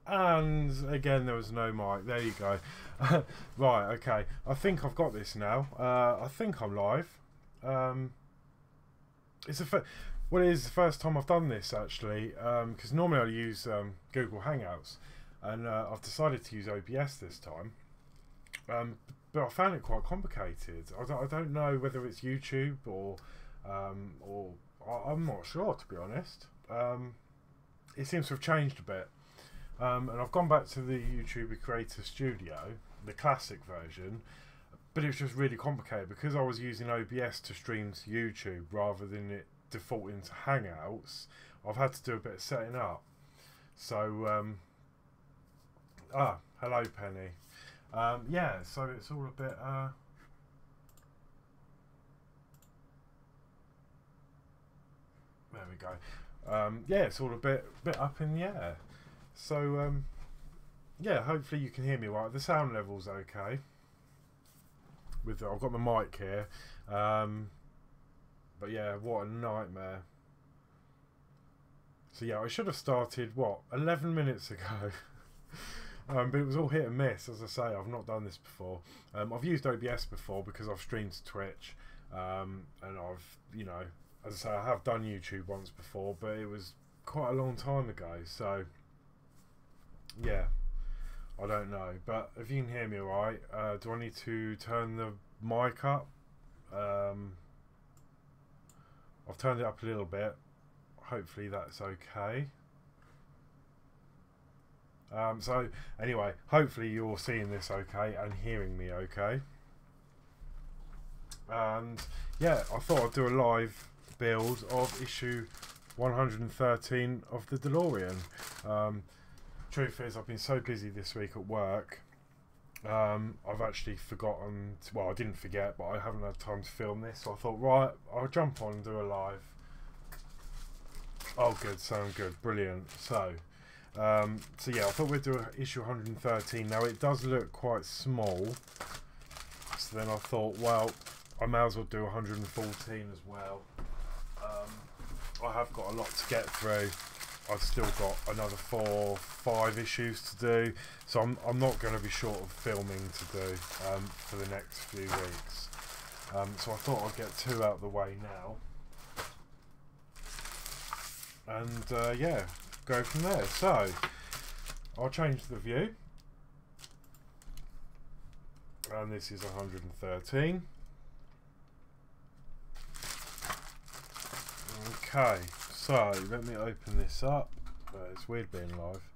And again, there was no mic. There you go. Right, okay. I think I've got this now. I think I'm live. It's well, it is the first time I've done this actually, because normally I use Google Hangouts, and I've decided to use OBS this time. But I found it quite complicated. I don't know whether it's YouTube or I'm not sure, to be honest. It seems to have changed a bit. And I've gone back to the YouTube Creator Studio, the classic version, but it was just really complicated because I was using OBS to stream to YouTube rather than it defaulting to Hangouts. I've had to do a bit of setting up. So, hello Penny. Yeah, so it's all a bit, there we go. Yeah, it's all a bit up in the air. So, yeah, hopefully you can hear me right. The sound level's okay. I've got my mic here. But yeah, what a nightmare. So yeah, I should have started, what, 11 minutes ago. But it was all hit and miss. As I say, I've not done this before. I've used OBS before because I've streamed to Twitch. And I've, you know, as I say, I have done YouTube once before, but it was quite a long time ago. So yeah, I don't know, but if you can hear me alright, do I need to turn the mic up? I've turned it up a little bit. Hopefully that's okay. So anyway, hopefully you're seeing this okay and hearing me okay. And yeah, I thought I'd do a live build of issue 113 of the DeLorean. Truth is, I've been so busy this week at work, I've actually forgotten well, I didn't forget, but I haven't had time to film this, so I thought, right, I'll jump on and do a live. Oh good, sound good, brilliant. So yeah, I thought we'd do issue 113. Now it does look quite small, so then I thought, well, I may as well do 114 as well. I have got a lot to get through. I've still got another 4 or 5 issues to do, so I'm not going to be short of filming to do for the next few weeks. So I thought I'd get 2 out of the way now, and yeah, go from there. So I'll change the view, and this is 113. Okay, so let me open this up. It's weird being live.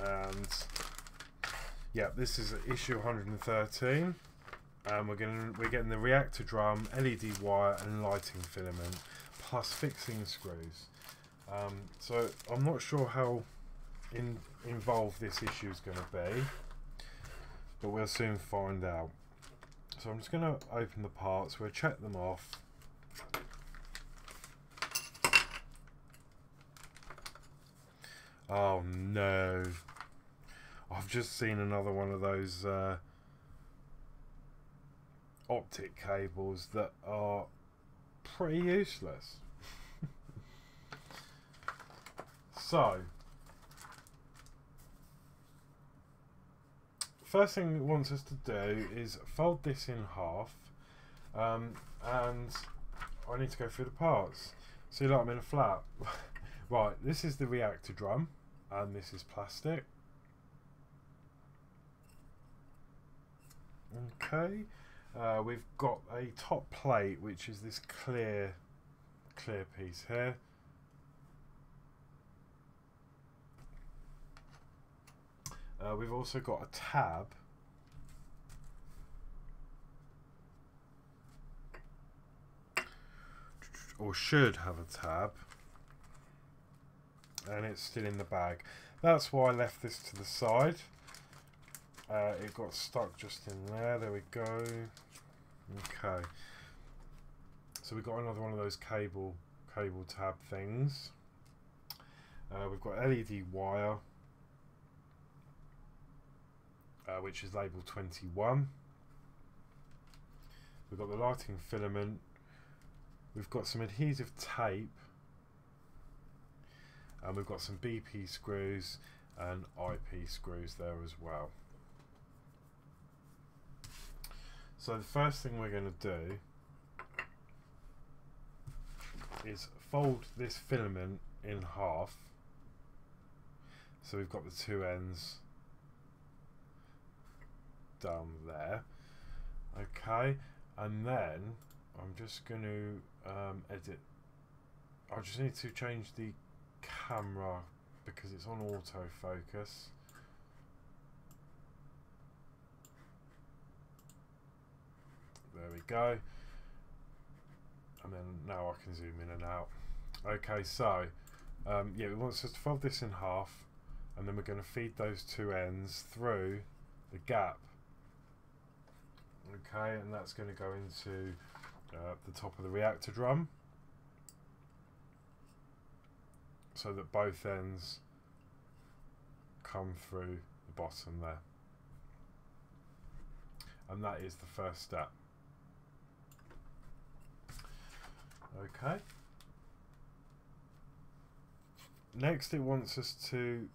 And yeah, this is issue 113. And we're getting the reactor drum, LED wire, and lighting filament, plus fixing screws. So I'm not sure how involved this issue is going to be, but we'll soon find out. So I'm just going to open the parts, we'll check them off. Oh no, I've just seen another one of those optic cables that are pretty useless. So first thing it wants us to do is fold this in half, and I need to go through the parts. See, like I'm in a flat. Right, this is the reactor drum, and this is plastic. Okay, we've got a top plate, which is this clear piece here. We've also got a tab, or should have a tab, and it's still in the bag. That's why I left this to the side. It got stuck just in there. There we go. Okay, so we've got another one of those cable tab things. We've got LED wire, which is labelled 21. We've got the lighting filament, We've got some adhesive tape, and we've got some BP screws and IP screws there as well. So the first thing we're going to do is fold this filament in half, so we've got the two ends down there. Okay, and then I'm just going to edit. I just need to change the camera because it's on autofocus. There we go. And then now I can zoom in and out. Okay, so yeah, we want us to fold this in half, and then we're going to feed those two ends through the gap. Okay, and that's going to go into the top of the reactor drum, so that both ends come through the bottom there. And that is the first step. Okay. Next, it wants us to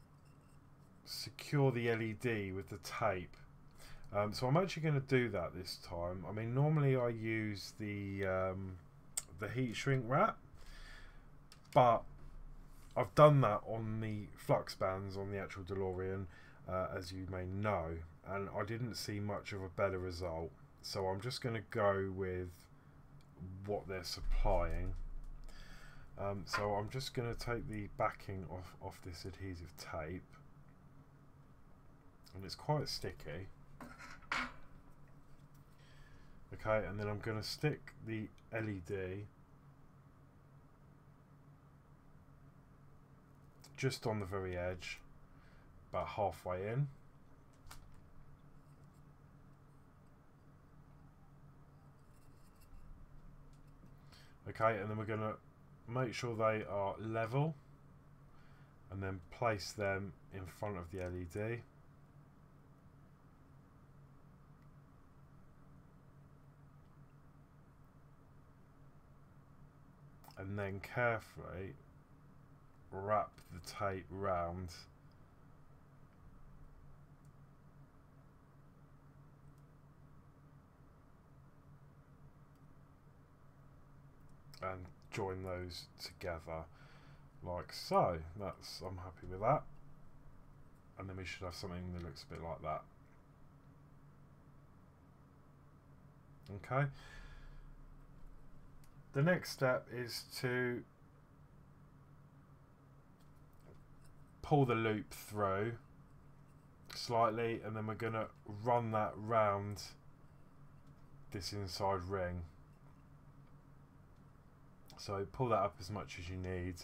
secure the LED with the tape. So I'm actually going to do that this time. I mean, normally I use the heat shrink wrap, but I've done that on the flux bands on the actual DeLorean, as you may know, and I didn't see much of a better result. So I'm just going to go with what they're supplying. So I'm just going to take the backing off this adhesive tape, and it's quite sticky. Okay, and then I'm going to stick the LED just on the very edge, about halfway in. Okay, and then we're going to make sure they are level, and then place them in front of the LED. And then carefully wrap the tape round and join those together like so. That's, I'm happy with that. And then we should have something that looks a bit like that. Okay. The next step is to pull the loop through slightly, and then we're going to run that round this inside ring. So pull that up as much as you need.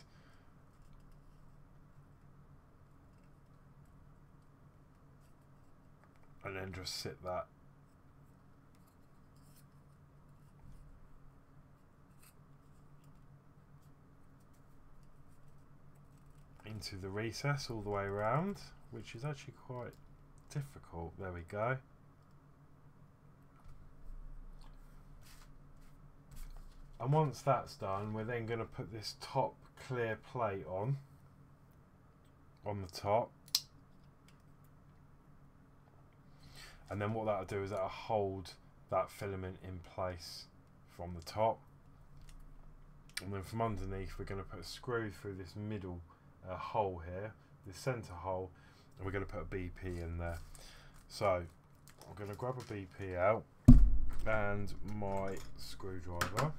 And then just sit that into the recess all the way around, which is actually quite difficult. There we go. And once that's done, we're then going to put this top clear plate on the top. And then what that'll do is that'll hold that filament in place from the top. And then from underneath, we're going to put a screw through this middle hole here, this center hole, and we're going to put a BP in there. So I'm going to grab a BP out and my screwdriver,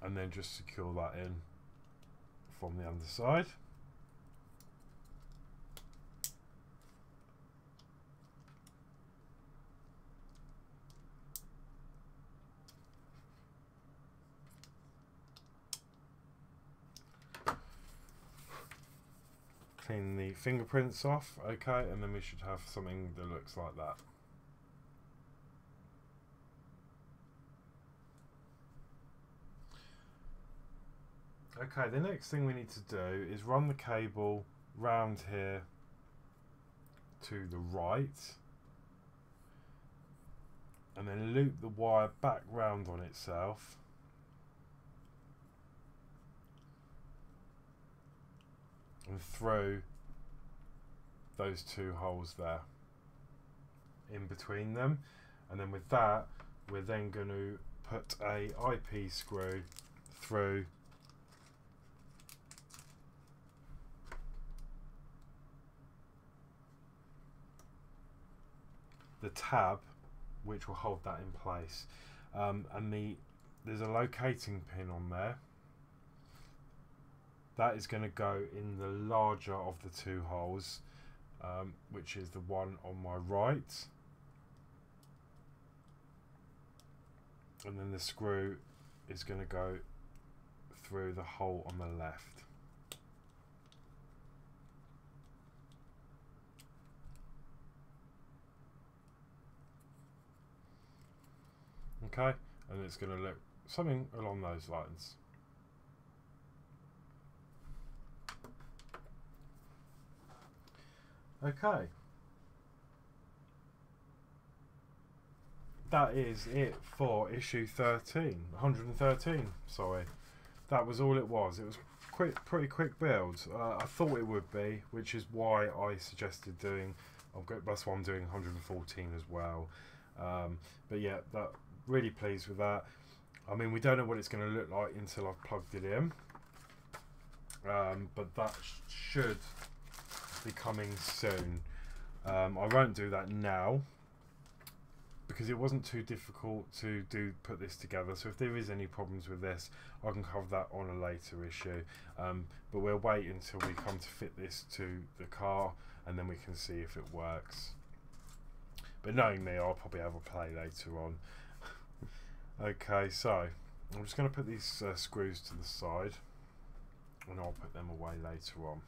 and then just secure that in from the underside. Clean the fingerprints off, okay, and then we should have something that looks like that. Okay, the next thing we need to do is run the cable round here to the right, and then loop the wire back round on itself. And through those two holes there in between them, and then with that we're then going to put a IP screw through the tab which will hold that in place, and there's a locating pin on there that is going to go in the larger of the two holes, which is the one on my right, and then the screw is going to go through the hole on the left. Okay, and it's going to look something along those lines. Okay, that is it for issue 113, sorry. That was all it was. It was pretty quick build. I thought it would be, which is why I suggested doing, that's why I'm doing 114 as well. But yeah, really pleased with that. I mean, we don't know what it's going to look like until I've plugged it in, but that should be coming soon. I won't do that now because it wasn't too difficult to put this together, so if there is any problems with this I can cover that on a later issue, but we'll wait until we come to fit this to the car and then we can see if it works. But knowing me, I'll probably have a play later on. Okay, so I'm just going to put these screws to the side and I'll put them away later on.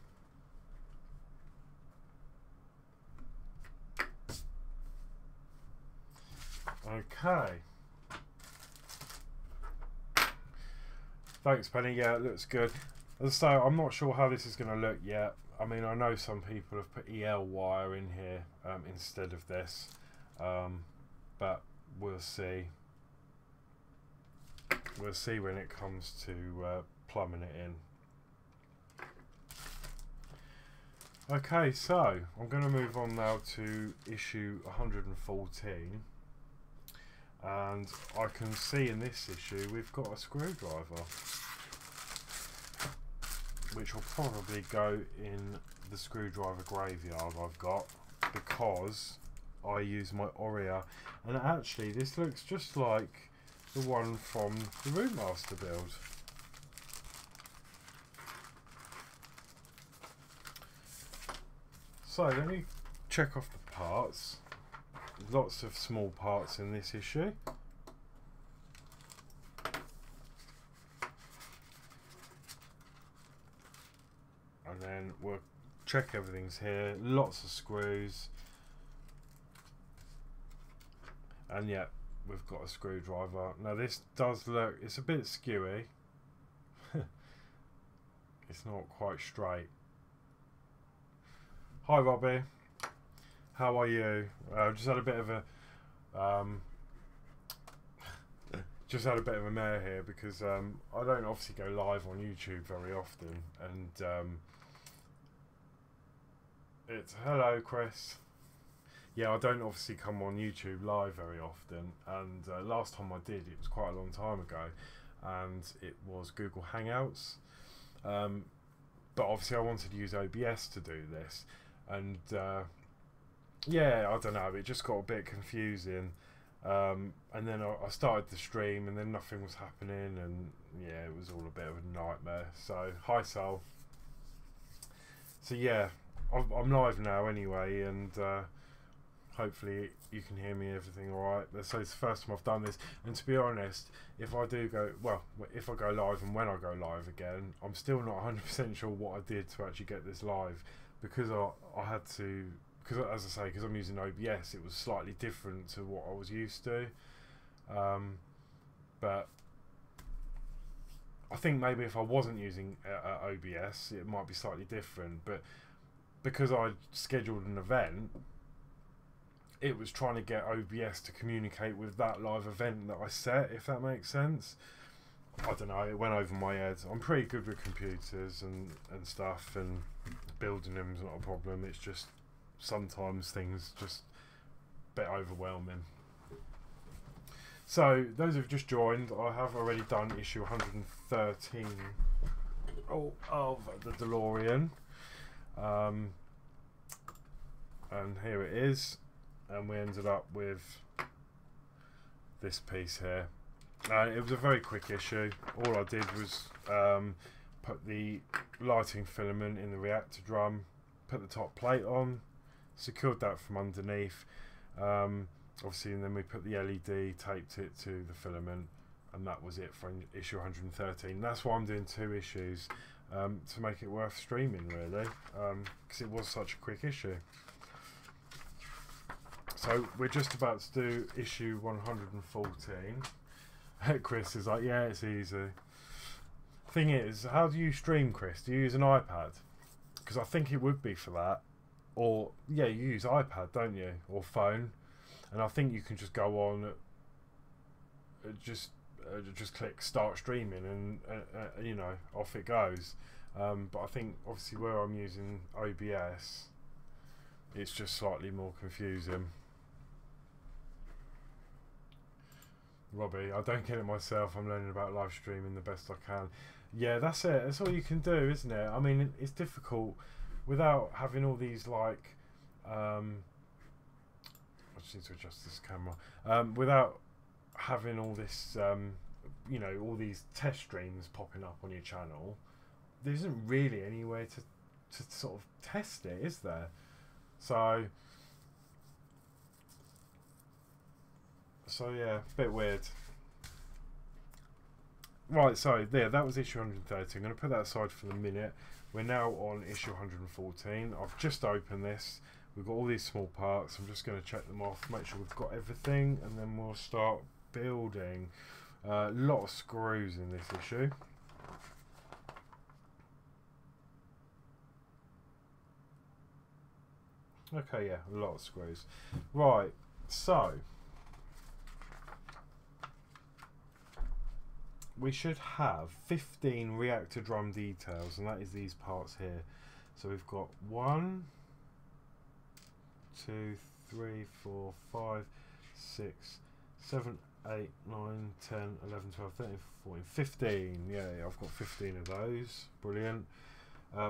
Okay. Thanks, Penny. Yeah, it looks good. So I'm not sure how this is going to look yet. I mean, I know some people have put EL wire in here instead of this, but we'll see. We'll see when it comes to plumbing it in. Okay, so I'm going to move on now to issue 114. And I can see in this issue we've got a screwdriver, which will probably go in the screwdriver graveyard I've got, because I use my Oria, and actually this looks just like the one from the Rootmaster build. So let me check off the parts. Lots of small parts in this issue. And then we'll check everything's here. Lots of screws. And yeah, we've got a screwdriver. Now this does look, it's a bit skewy. It's not quite straight. Hi Robbie. How are you? Just had a bit of a mare here because I don't obviously go live on YouTube very often, and it's hello Chris. Yeah, I don't obviously come on YouTube live very often, and last time I did, it was quite a long time ago, and it was Google Hangouts, but obviously I wanted to use OBS to do this, and yeah, I don't know, it just got a bit confusing, and then I started the stream and then nothing was happening, and yeah, it was all a bit of a nightmare. So hi Sol. So yeah, I'm live now anyway, and hopefully you can hear me everything alright. So it's the first time I've done this, and to be honest, if I do go, well, if I go live and when I go live again, I'm still not 100% sure what I did to actually get this live, because I had to, because as I say, because I'm using OBS, it was slightly different to what I was used to, but I think maybe if I wasn't using OBS it might be slightly different, but because I scheduled an event it was trying to get OBS to communicate with that live event that I set, if that makes sense. I don't know, it went over my head. I'm pretty good with computers and stuff, and building them is not a problem. It's just sometimes things just a bit overwhelming. So those who've just joined, I have already done issue 113 of the DeLorean, and here it is, and we ended up with this piece here. It was a very quick issue. All I did was put the lighting filament in the reactor drum, put the top plate on, secured that from underneath, obviously, and then we put the LED, taped it to the filament, and that was it for issue 113. That's why I'm doing 2 issues, to make it worth streaming, really, because it was such a quick issue. So we're just about to do issue 114. Chris is like, yeah, it's easy. Thing is, how do you stream, Chris? Do you use an iPad? Because I think it would be for that. Or, yeah, you use iPad, don't you? Or phone. And I think you can just go on, just click start streaming, and you know, off it goes. But I think obviously where I'm using OBS, it's just slightly more confusing. Robbie, I don't get it myself. I'm learning about live streaming the best I can. Yeah, that's it. That's all you can do, isn't it? I mean, it's difficult without having all these, like, I just need to adjust this camera. Without having all this, you know, all these test streams popping up on your channel, there isn't really any way to sort of test it, is there? So yeah, a bit weird. Right, so there, that was issue 130. I'm going to put that aside for the minute. We're now on issue 114. I've just opened this. We've got all these small parts. I'm just going to check them off, make sure we've got everything, and then we'll start building. A lot of screws in this issue. Okay, yeah, a lot of screws. Right, so we should have 15 reactor drum details, and that is these parts here. So we've got 1, 2, 3, 4, 5, 6, 7, 8, 9, 10, 11, 12, 13, 14, 15. Yeah, I've got 15 of those. Brilliant.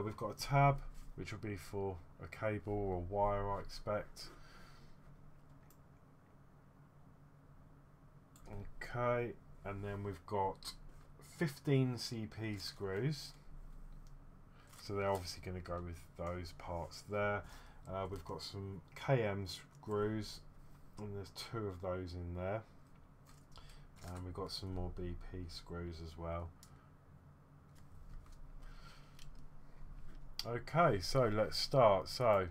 We've got a tab, which will be for a cable or a wire, I expect. Okay, and then we've got 15 CP screws. So they're obviously going to go with those parts there. We've got some KM screws, and there's 2 of those in there. And we've got some more BP screws as well. Okay, so let's start. So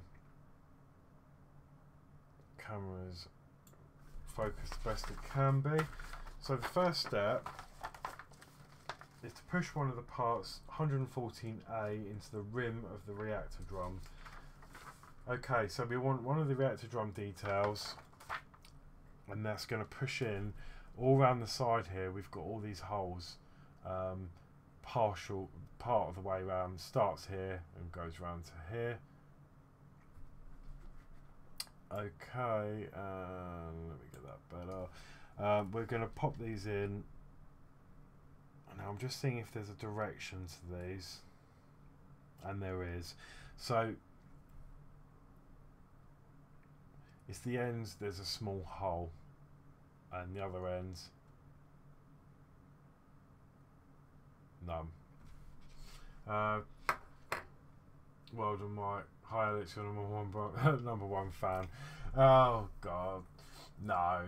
camera's focused the best it can be. So the first step is to push one of the parts 114A into the rim of the reactor drum. Okay, so we want one of the reactor drum details, and that's going to push in all around the side here. We've got all these holes, partial part of the way around, starts here and goes around to here. Okay, let me get that better. We're going to pop these in. Now I'm just seeing if there's a direction to these, and there is. So it's the ends, there's a small hole, and the other ends, none. Well done, Mike. Hi Alex, you're number one fan. Oh god, no.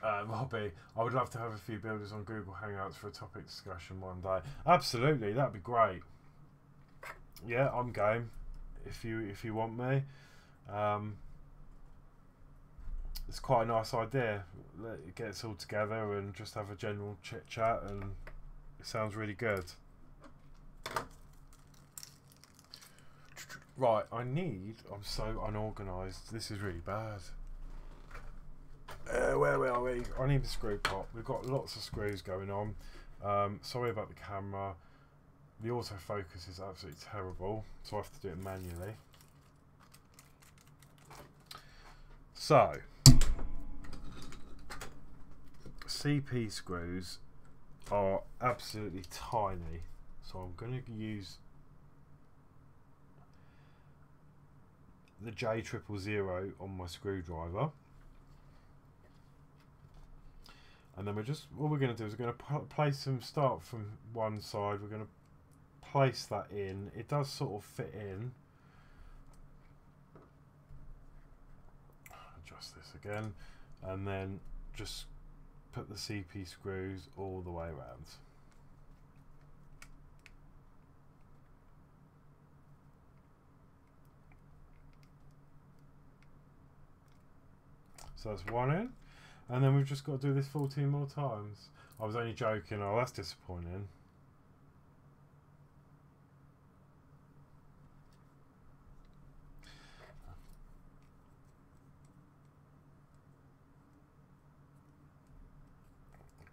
Robbie, I would love to have a few builders on Google Hangouts for a topic discussion one day. Absolutely, that'd be great. Yeah, I'm game. If you want me, it's quite a nice idea. Get us all together and just have a general chit chat, and it sounds really good. Right, I'm so unorganised. This is really bad. Where are we? I need the screw pot. We've got lots of screws going on. Sorry about the camera. The autofocus is absolutely terrible, so I have to do it manually. So, CP screws are absolutely tiny, so I'm going to use the J000 on my screwdriver. And then what we're going to do is we're going to place them, start from one side, we're going to place that in. It does sort of fit in. Adjust this again, and then just put the CP screws all the way around. So that's one in, and then we've just got to do this 14 more times. I was only joking. Oh, that's disappointing.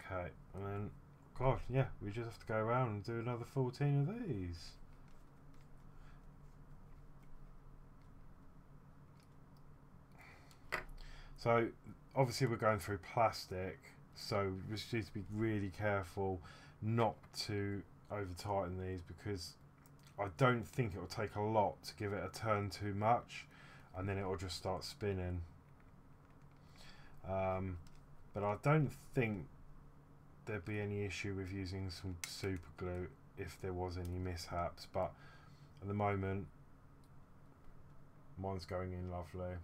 Okay, and then, God, yeah, we just have to go around and do another 14 of these. So, obviously we're going through plastic, so we just need to be really careful not to over tighten these, because I don't think it will take a lot to give it a turn too much, and then it will just start spinning. But I don't think there'd be any issue with using some super glue if there was any mishaps, but at the moment mine's going in lovely.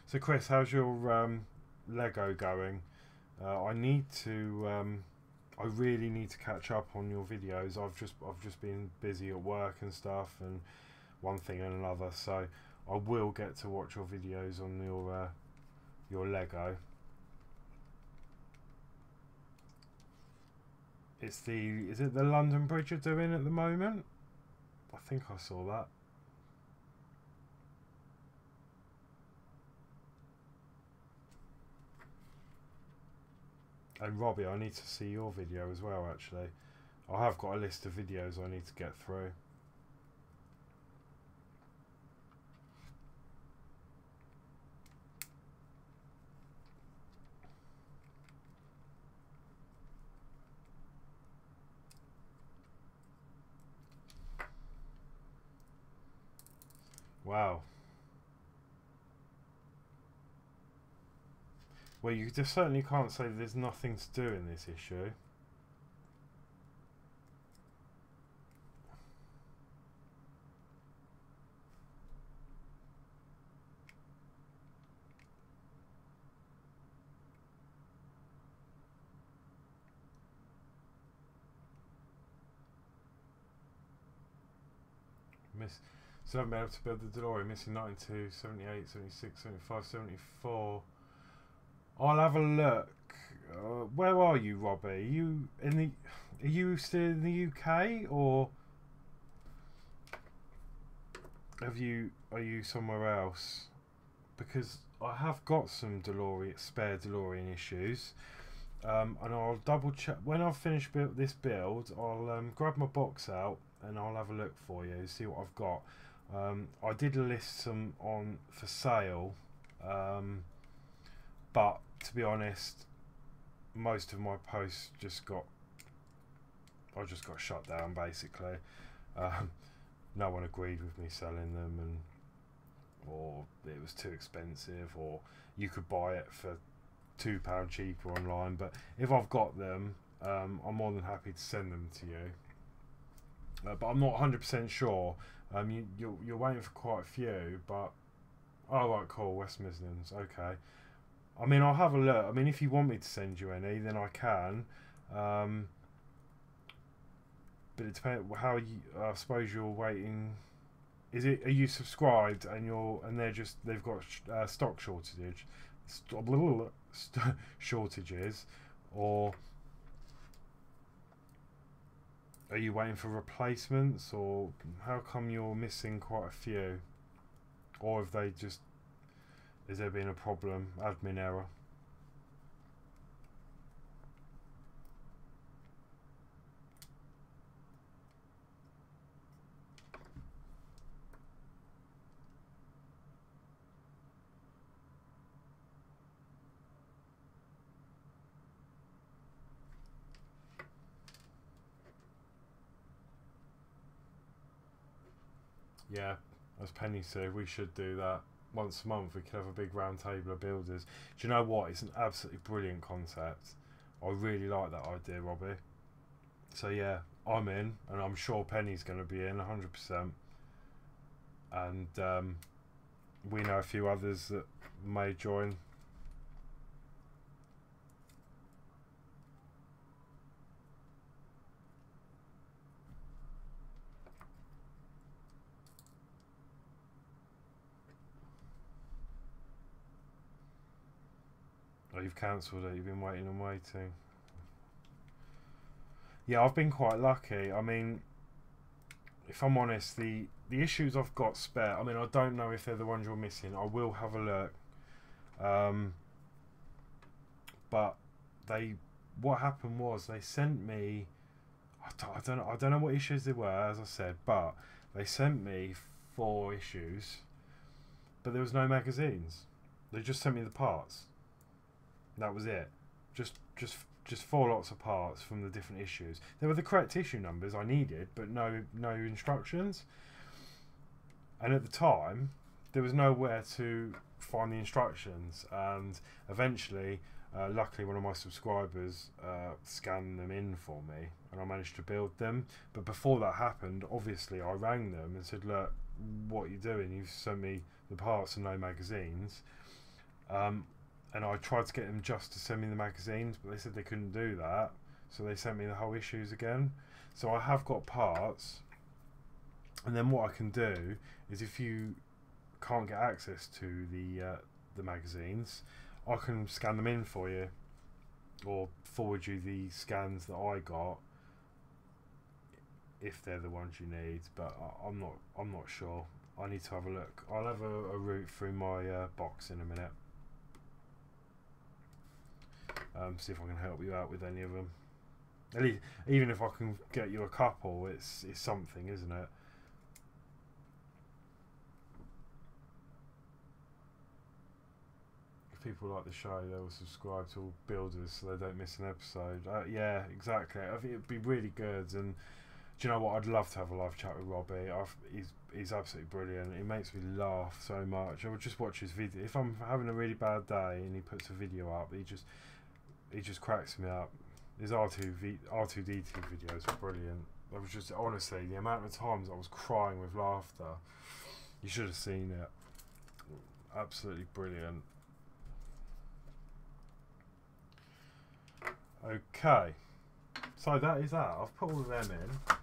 So Chris, how's your Lego going? I really need to catch up on your videos. I've just been busy at work and stuff, and one thing and another. So I will get to watch your videos on your Lego. Is it the London Bridge you're doing at the moment? I think I saw that. And Robbie, I need to see your video as well, actually. I have got a list of videos I need to get through. Wow. Well, you just certainly can't say there's nothing to do in this issue. So I've been able to build the DeLorean, missing 92, 78, 76, 75, 74. I'll have a look. Where are you, Robbie? Are you still in the UK, or are you somewhere else? Because I have got some spare DeLorean issues, and I'll double check when I've finished this build. I'll grab my box out and I'll have a look for you, see what I've got. I did list some on for sale, but to be honest, most of my posts I just got shut down basically. No one agreed with me selling them, or it was too expensive, or you could buy it for £2 cheaper online. But if I've got them, I'm more than happy to send them to you. But I'm not 100% sure. You're waiting for quite a few, but oh right, cool, West Midlands, okay. I mean, I'll have a look. I mean, if you want me to send you any, then I can. But it depends how you. I suppose you're waiting. Are you subscribed and they've got stock shortage? shortages, or are you waiting for replacements, or how come you're missing quite a few? Or have they just, is there been a problem, admin error? Yeah, as Penny said, we should do that once a month. We could have a big round table of builders. Do you know what? It's an absolutely brilliant concept. I really like that idea, Robbie. So yeah, I'm in, and I'm sure Penny's going to be in 100%. And we know a few others that may join. Oh, you've cancelled it. You've been waiting and waiting. Yeah, I've been quite lucky. I mean, if I'm honest, the issues I've got spare, I mean, I don't know if they're the ones you're missing. I will have a look. But what happened was they sent me, I don't know what issues they were, as I said, but they sent me 4 issues, but there was no magazines. They just sent me the parts. That was it. Just 4 lots of parts from the different issues. They were the correct issue numbers I needed, but no instructions. And at the time, there was nowhere to find the instructions. And eventually, luckily, one of my subscribers scanned them in for me, and I managed to build them. But before that happened, obviously, I rang them and said, "Look, what are you doing? You've sent me the parts and no magazines." And I tried to get them just to send me the magazines, but they said they couldn't do that, so they sent me the whole issues again. So I have got parts, and then what I can do is, if you can't get access to the magazines, I can scan them in for you, or forward you the scans that I got, if they're the ones you need. But I'm not sure. I need to have a look. I'll have a route through my box in a minute. See if I can help you out with any of them. At least, even if I can get you a couple, it's something, isn't it? If people like the show, they will subscribe to all builders so they don't miss an episode. Yeah, exactly. I think it'd be really good. And do you know what? I'd love to have a live chat with Robbie. He's absolutely brilliant. He makes me laugh so much. I would just watch his video. If I'm having a really bad day and he puts a video up, he just cracks me up. His R2D2 videos are brilliant. I was just, honestly, the amount of times I was crying with laughter, you should have seen it. Absolutely brilliant. Okay, so that is that. I've put all of them in.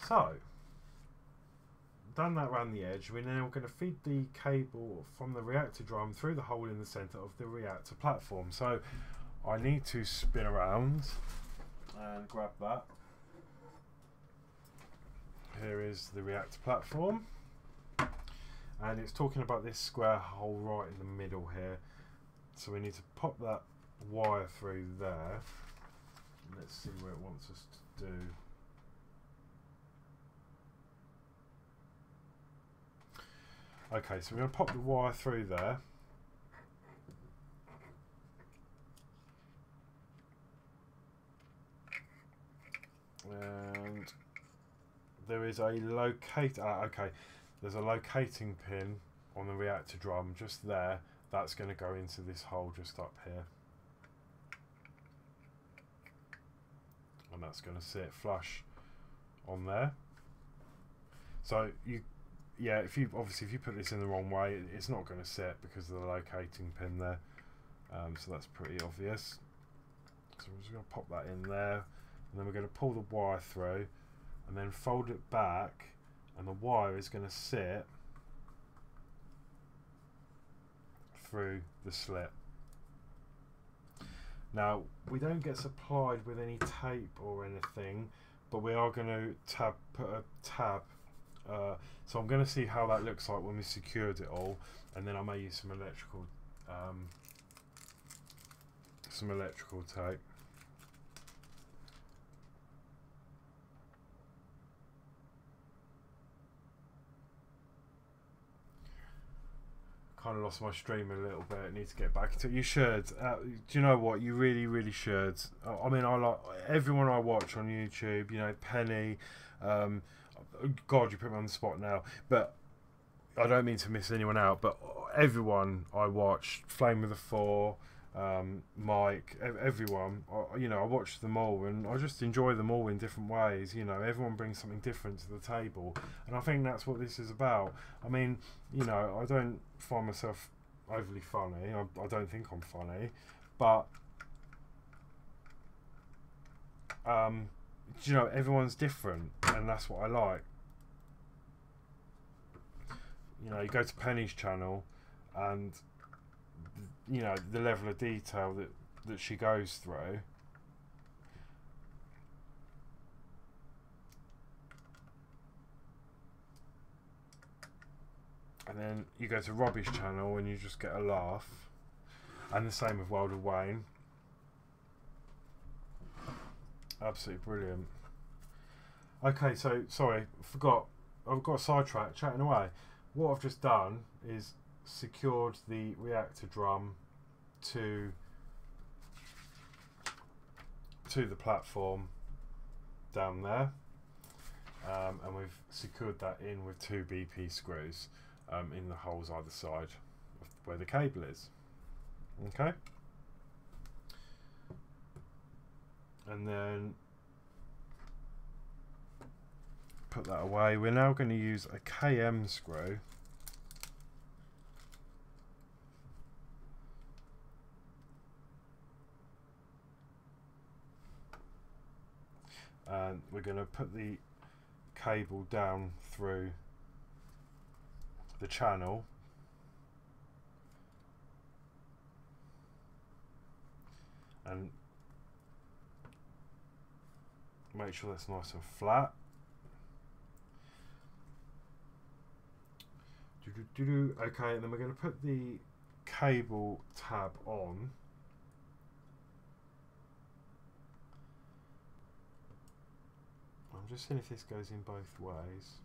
So, done that around the edge. We're now going to feed the cable from the reactor drum through the hole in the center of the reactor platform. So I need to spin around and grab that. Here is the reactor platform, and it's talking about this square hole right in the middle here. So we need to pop that wire through there. Let's see where it wants us to do. Okay, so we're going to pop the wire through there. And there is a okay, there's a locating pin on the reactor drum just there. That's going to go into this hole just up here. And that's going to sit flush on there. So yeah, if you put this in the wrong way, it's not going to sit because of the locating pin there. So that's pretty obvious. So we're just going to pop that in there, and then we're going to pull the wire through, and then fold it back, and the wire is going to sit through the slit. Now we don't get supplied with any tape or anything, but we are going to put a tab. So I'm going to see how that looks like when we secured it all, and then I may use some electrical tape. Kind of lost my stream a little bit. I need to get back into it. You should. Do you know what? You really should. I mean, I like everyone I watch on YouTube. You know, Penny. God, you put me on the spot now. But I don't mean to miss anyone out. But everyone I watch, Flame with the Four, Mike, everyone. You know, I watch them all, and I just enjoy them all in different ways. You know, everyone brings something different to the table, and I think that's what this is about. I mean, you know, I don't find myself overly funny. I don't think I'm funny, but you know, everyone's different, and that's what I like. You know, you go to Penny's channel, and you know the level of detail that she goes through. And then you go to Robbie's channel and you just get a laugh. And the same with Wild of Wayne. Absolutely brilliant. Okay, so sorry, forgot. I've got sidetracked chatting away. What I've just done is secured the reactor drum to the platform down there, and we've secured that in with 2 BP screws in the holes either side of where the cable is. Okay, and then put that away. We're now going to use a KM screw and we're going to put the cable down through the channel and make sure that's nice and flat. Okay, and then we're going to put the cable tab on. I'm just seeing if this goes in both ways.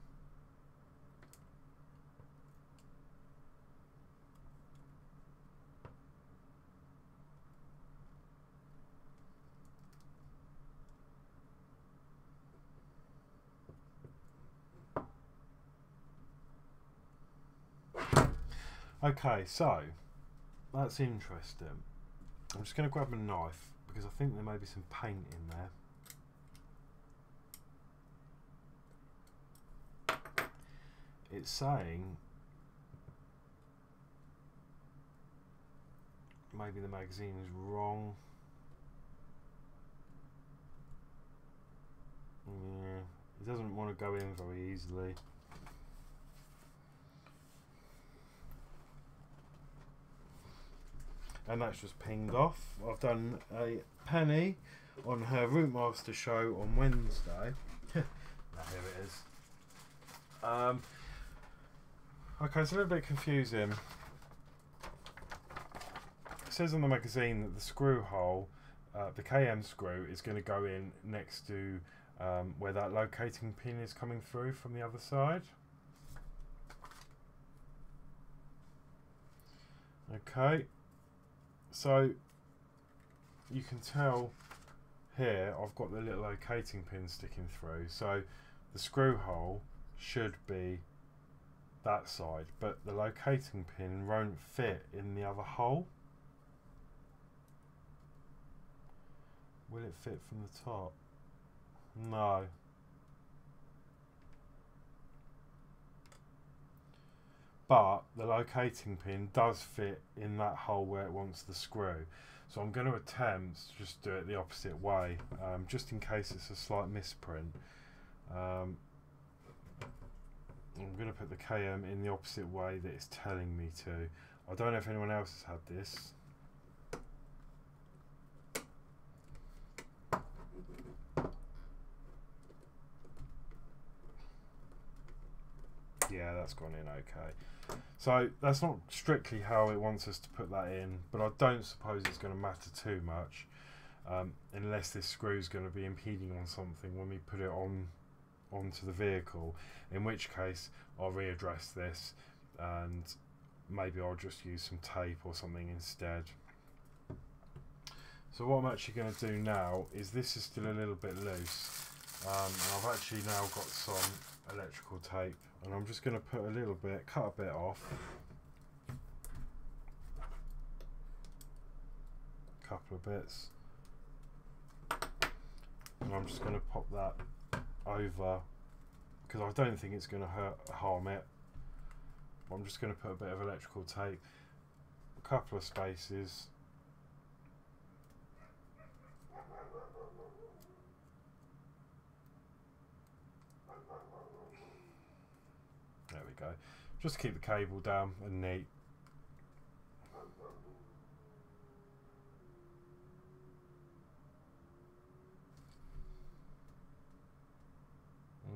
Okay, so that's interesting. I'm just going to grab a knife because I think there may be some paint in there. It's saying maybe the magazine is wrong. Yeah, it doesn't want to go in very easily. And that's just pinged off. I've done a Penny on her Route Master show on Wednesday. Here it is. Okay, it's a little bit confusing. It says on the magazine that the screw hole, the KM screw, is going to go in next to where that locating pin is coming through from the other side. Okay. So you can tell here I've got the little locating pin sticking through, so the screw hole should be that side, but the locating pin won't fit in the other hole. Will it fit from the top? No. But the locating pin does fit in that hole where it wants the screw. So I'm going to attempt to just do it the opposite way, just in case it's a slight misprint. I'm going to put the KM in the opposite way that it's telling me to. I don't know if anyone else has had this. Yeah, that's gone in okay. So that's not strictly how it wants us to put that in, but I don't suppose it's going to matter too much, unless this screw is going to be impeding on something when we put it onto the vehicle, in which case I'll readdress this and maybe I'll just use some tape or something instead. So what I'm actually going to do now is, this is still a little bit loose, and I've actually now got some electrical tape, and I'm just going to put a little bit, cut a bit off, a couple of bits, and I'm just going to pop that over, because I don't think it's going to harm it. I'm just going to put a bit of electrical tape, a couple of spaces, there we go, just to keep the cable down and neat.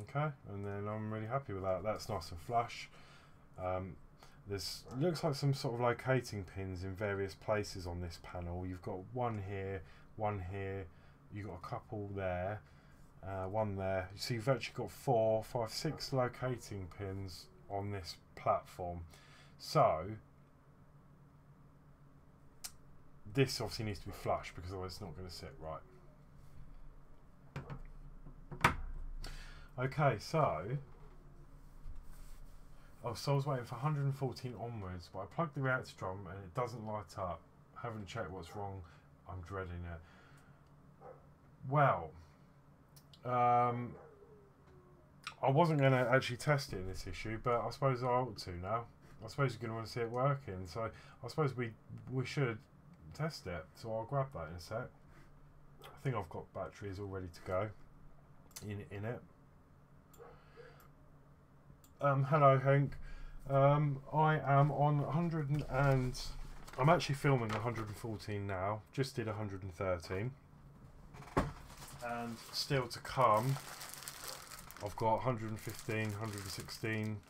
Okay, and then I'm really happy with that. That's nice and flush. There's looks like some sort of locating pins in various places on this panel. You've got one here, you've got a couple there, one there. So you've actually got 4, 5, 6 locating pins on this platform. So this obviously needs to be flush, because otherwise it's not going to sit right. Okay, so I was waiting for 114 onwards, but I plugged the reactor drum and it doesn't light up. Haven't checked what's wrong. I'm dreading it. Well, I wasn't going to actually test it in this issue, but I suppose I ought to now. I suppose you're going to want to see it working, so I suppose we should test it. So I'll grab that in a sec. I think I've got batteries all ready to go in it. Hello Hank. I am on 100 and I'm actually filming 114 now. Just did 113. And still to come, I've got 115, 116,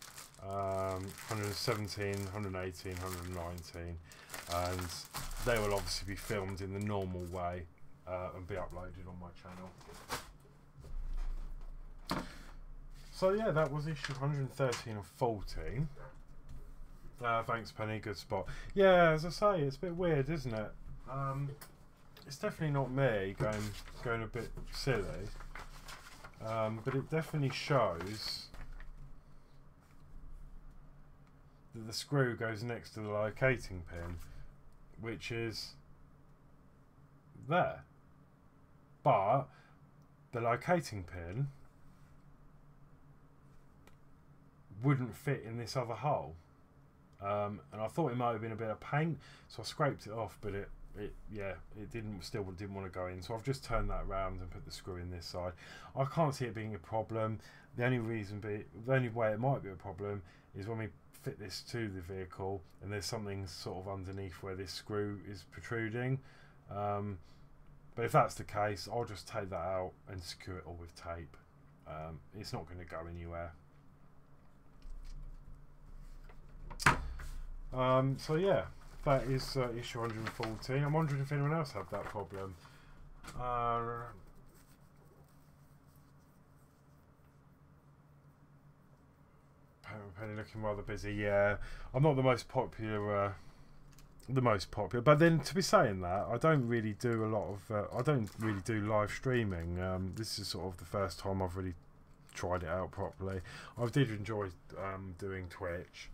117, 118, 119, and they will obviously be filmed in the normal way and be uploaded on my channel. So yeah, that was issue 113 of 14. Thanks Penny, good spot. Yeah, as I say, it's a bit weird, isn't it? It's definitely not me going a bit silly, but it definitely shows that the screw goes next to the locating pin, which is there. But the locating pin wouldn't fit in this other hole, and I thought it might have been a bit of paint, so I scraped it off, but it still didn't want to go in, so I've just turned that around and put the screw in this side. I can't see it being a problem. The only way it might be a problem is when we fit this to the vehicle and there's something sort of underneath where this screw is protruding, but if that's the case, I'll just take that out and secure it all with tape. It's not going to go anywhere. So yeah, that is issue 114. I'm wondering if anyone else had that problem. Penny looking rather busy. Yeah, I'm not the most popular. But then, to be saying that, I don't really do a lot of. I don't really do live streaming. This is sort of the first time I've really tried it out properly. I did enjoy doing Twitch.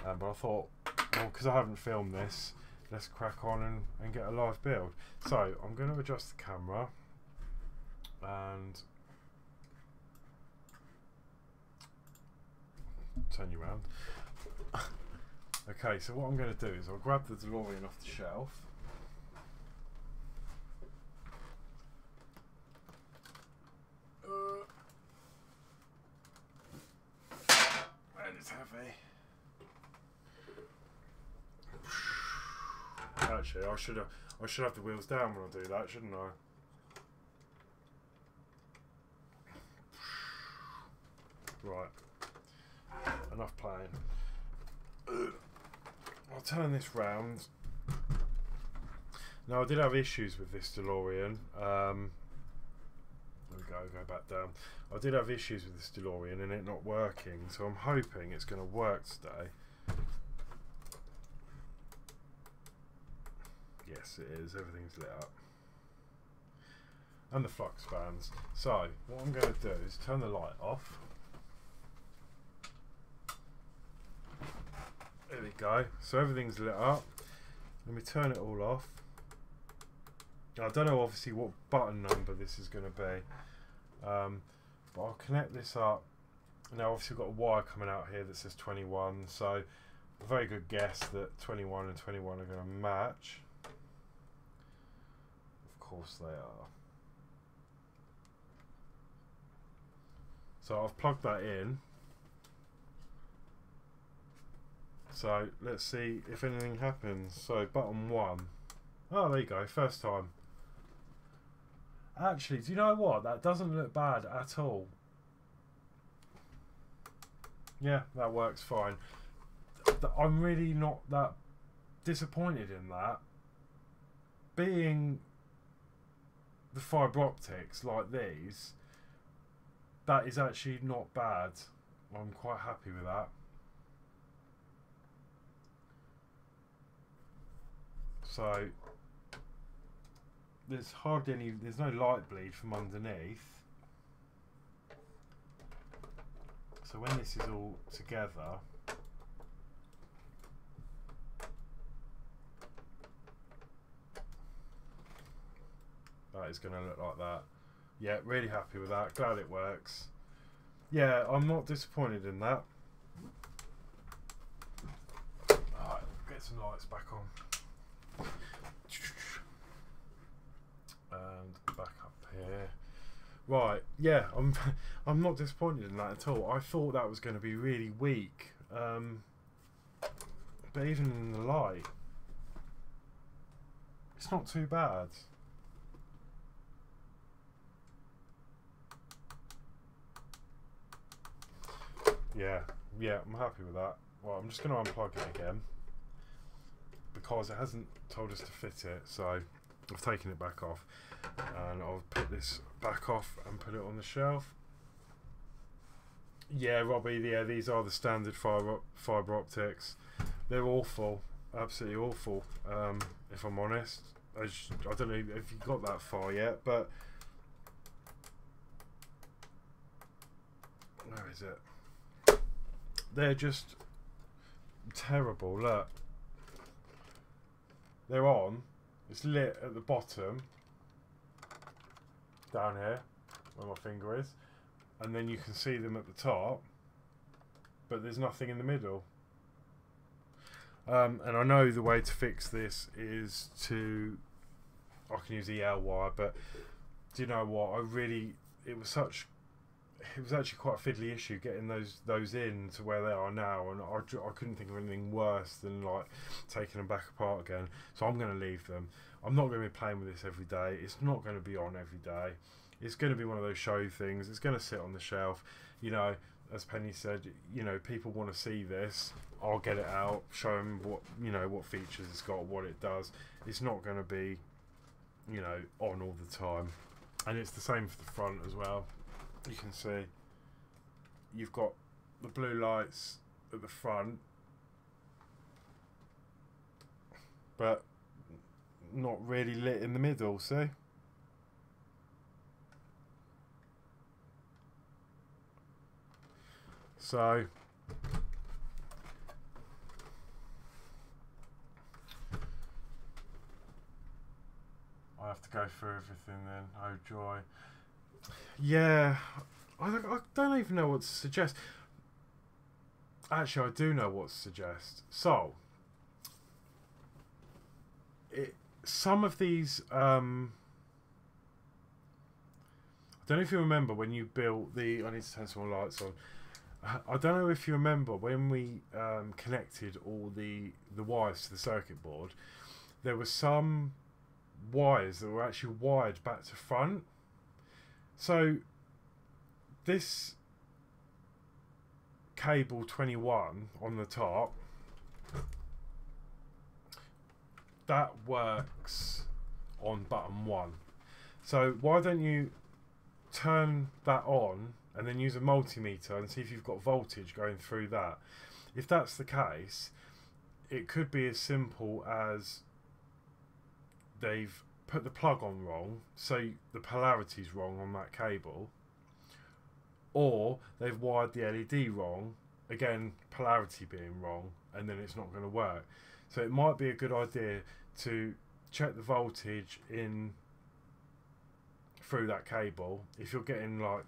But I thought, well, because I haven't filmed this, let's crack on and get a live build. So I'm going to adjust the camera and turn you around. Okay, so what I'm going to do is I'll grab the DeLorean off the shelf. And it's heavy. actually. I should have the wheels down when I do that, shouldn't I? Right. Enough playing. I'll turn this round. Now I did have issues with this DeLorean. There we go back down. I did have issues with this DeLorean and it not working, so I'm hoping it's going to work today. Yes, it is. Everything's lit up. And the flux fans. So, what I'm going to do is turn the light off. There we go. So everything's lit up. Let me turn it all off. I don't know obviously what button number this is going to be. But I'll connect this up. Now obviously we've got a wire coming out here that says 21. So a very good guess that 21 and 21 are going to match. Of course they are. So I've plugged that in. So let's see if anything happens. So button 1. Oh, there you go. First time. Actually, do you know what? That doesn't look bad at all. Yeah, that works fine. I'm really not that disappointed in that. Being the fibre optics like these, that is actually not bad. I'm quite happy with that. So there's hardly any, there's no light bleed from underneath. So when this is all together, that is going to look like that. Yeah, really happy with that. Glad it works. Yeah, I'm not disappointed in that. Alright, get some lights back on. And back up here. Right, yeah, I'm not disappointed in that at all. I thought that was going to be really weak. But even in the light, it's not too bad. Yeah, I'm happy with that. Well, I'm just going to unplug it again because it hasn't told us to fit it, so I've taken it back off and I'll put this back off and put it on the shelf. Yeah, Robbie, yeah, these are the standard fibre optics. They're awful, absolutely awful, if I'm honest. I don't know if you got that far yet, but where is it? They're just terrible. Look, they're on. It's lit at the bottom, down here, where my finger is, and then you can see them at the top, but there's nothing in the middle. And I know the way to fix this is to, I can use EL wire, but do you know what? It was actually quite a fiddly issue getting those in to where they are now, and I couldn't think of anything worse than like taking them back apart again. So I'm going to leave them. I'm not going to be playing with this every day. It's not going to be on every day. It's going to be one of those show things. It's going to sit on the shelf. You know, as Penny said, you know, people want to see this. I'll get it out, show them what, you know, what features it's got, what it does. It's not going to be, you know, on all the time. And it's the same for the front as well. You can see you've got the blue lights at the front, but not really lit in the middle, see? So I have to go through everything then. Oh joy. Yeah, I don't even know what to suggest. Actually, I do know what to suggest. So, some of these, I don't know if you remember when you built the, I need to turn some more lights on. I don't know if you remember when we connected all the wires to the circuit board, there were some wires that were actually wired back to front. So this cable 21 on the top, that works on button 1. So why don't you turn that on and then use a multimeter and see if you've got voltage going through that. If that's the case, it could be as simple as they've put the plug on wrong, so the polarity's wrong on that cable, or they've wired the LED wrong, again polarity being wrong, and then it's not going to work. So it might be a good idea to check the voltage in through that cable. If you're getting, like,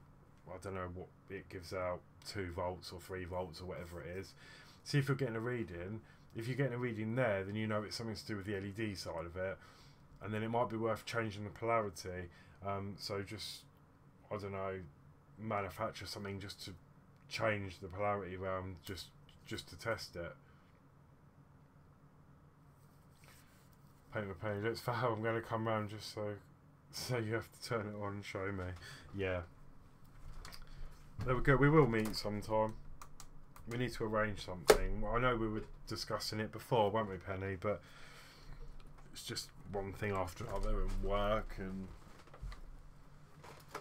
I don't know what it gives out, 2 volts or 3 volts or whatever it is, see if you're getting a reading. If you're getting a reading there, then you know it's something to do with the LED side of it, and then it might be worth changing the polarity. So just, I don't know, manufacture something just to change the polarity around, just to test it. Paint my page. It's for how I'm going to come round, just so you have to turn it on and show me. Yeah. There we go. We will meet sometime. We need to arrange something. I know we were discussing it before, weren't we, Penny? But it's just one thing after another, and work, and...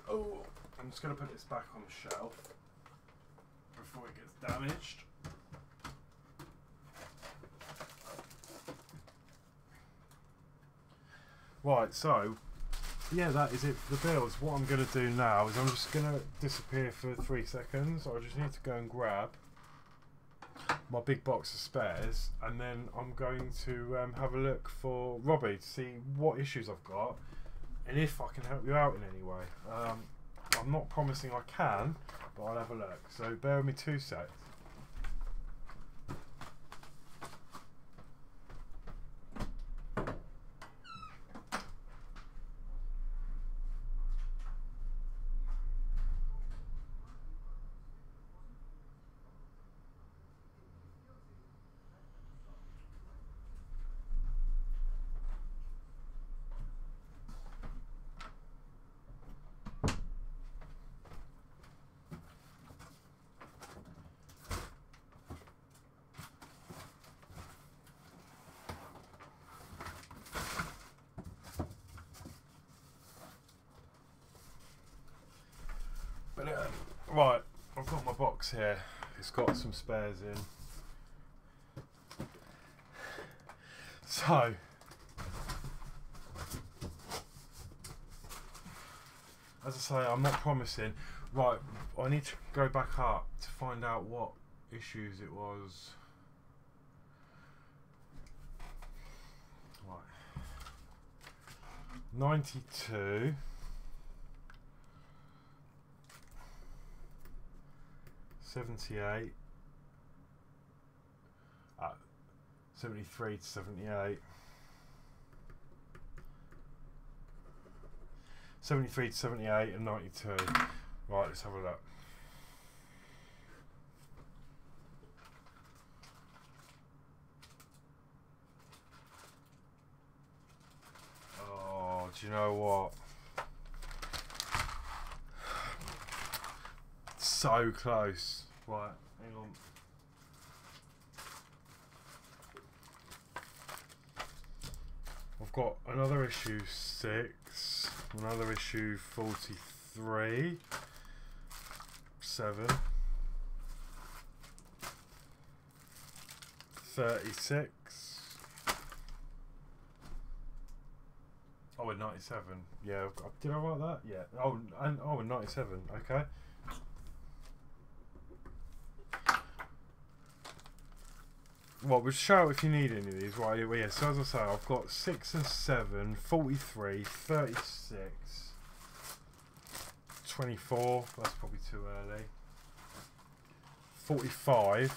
Oh, I'm just going to put this back on the shelf before it gets damaged. Right, so yeah, that is it for the builds. What I'm going to do now is I'm just going to disappear for 3 seconds. I just need to go and grab my big box of spares, and then I'm going to have a look for Robbie to see what issues I've got and if I can help you out in any way. I'm not promising I can, but I'll have a look. So bear with me 2 secs. Right, I've got my box here. It's got some spares in. So, as I say, I'm not promising. Right, I need to go back up to find out what issues it was. Right, 92. 78, 73 to 78, 73 to 78 and 92. Right, let's have a look. Oh, do you know what? So close. Right, hang on. I've got another issue 6, another issue 43, 7, 36. Oh, and 97. Yeah, did I write that? Yeah. Oh, and 97. Okay. Well, we'll show if you need any of these. Right, yeah, so as I say, I've got 6 and 7, 43, 36, 24, that's probably too early, 45,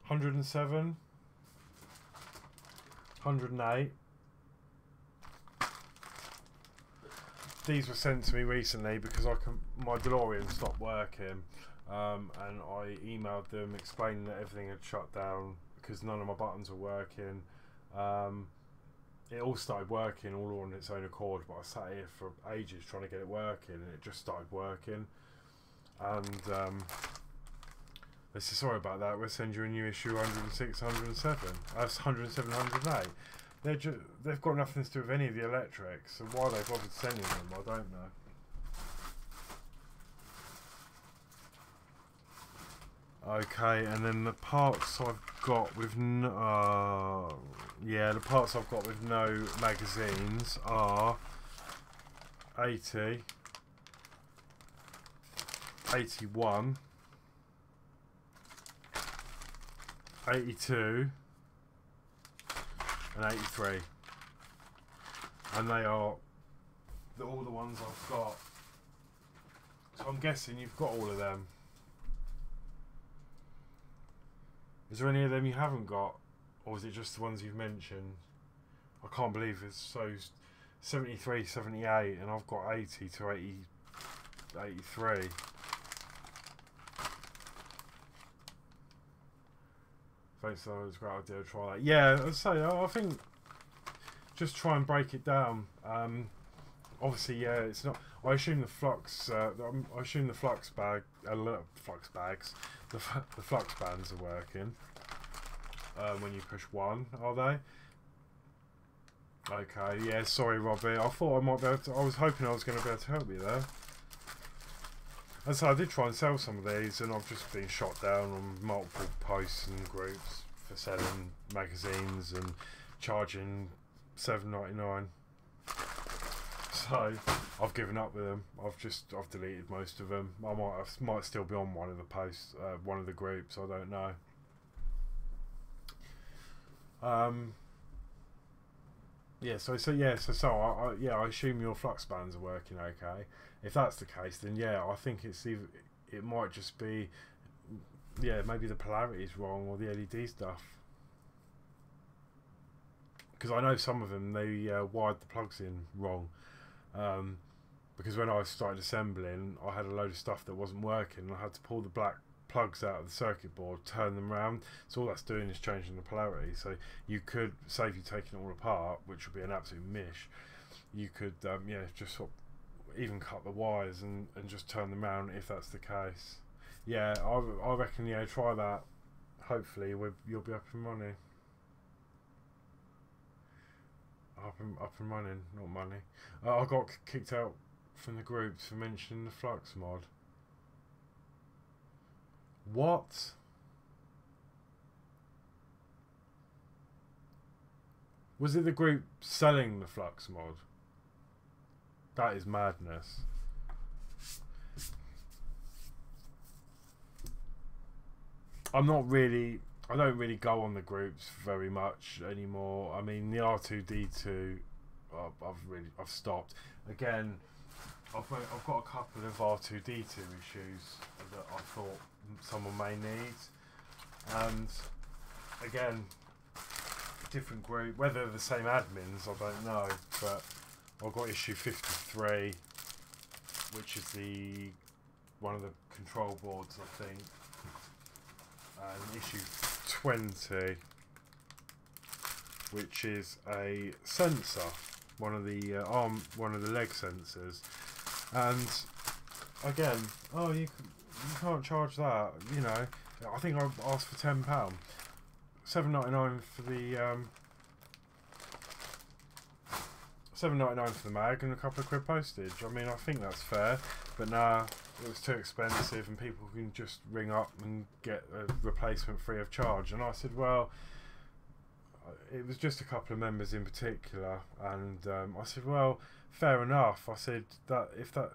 107, 108. These were sent to me recently because my DeLorean stopped working. and I emailed them explaining that everything had shut down because none of my buttons were working. It all started working all on its own accord, but I sat here for ages trying to get it working, and it just started working. And they said, sorry about that, we'll send you a new issue 106, 107. That's 107, 108. They've got nothing to do with any of the electrics, so why they bothered sending them, I don't know. Okay, and then the parts I've got with no, the parts I've got with no magazines are 80, 81, 82, and 83, and they are all the ones I've got. So I'm guessing you've got all of them. Is there any of them you haven't got, or is it just the ones you've mentioned? I can't believe it's so 73, 78, and I've got 80 to 80, 83. Thanks, that was a great idea to try that. Yeah, I'd say I think just try and break it down. Obviously, yeah, it's not. I assume the flux. I assume the flux bags, the flux bands are working when you push one. Are they? Okay. Yeah. Sorry, Robbie. I thought I might be able to. I was hoping I was going to be able to help you there. And so I did try and sell some of these, and I've just been shot down on multiple posts and groups for selling magazines and charging $7.99. So I've given up with them. I've deleted most of them. I might still be on one of the posts, one of the groups. I don't know. Yeah. So I assume your flux bands are working okay. If that's the case, then yeah, I think it might just be, yeah, maybe the polarity is wrong or the LED stuff. Because I know some of them, they wired the plugs in wrong. Because when I started assembling, I had a load of stuff that wasn't working, and I had to pull the black plugs out of the circuit board, turn them around. So all that's doing is changing the polarity. So you could, save you taking it all apart, which would be an absolute mish, you could just sort of even cut the wires and just turn them around if that's the case. Yeah, I reckon, yeah, try that. Hopefully you'll be up and running. Up and running, not money. I got kicked out from the groups for mentioning the flux mod. What? Was it the group selling the flux mod? That is madness. I don't really go on the groups very much anymore. I mean, the R2D2, I've stopped. Again, I've got a couple of R2D2 issues that I thought someone may need, and again, different group, whether they're the same admins, I don't know, but I've got issue 53, which is one of the control boards, I think, and issue 20, which is a sensor, one of the leg sensors, and again, you can't charge that, you know. I think I asked for £10, $7.99 for the $7.99 for the mag and a couple of quid postage. I mean, I think that's fair, but nah, it was too expensive, and people can just ring up and get a replacement free of charge. And I said, well, it was just a couple of members in particular, and I said, well, fair enough. I said that if that,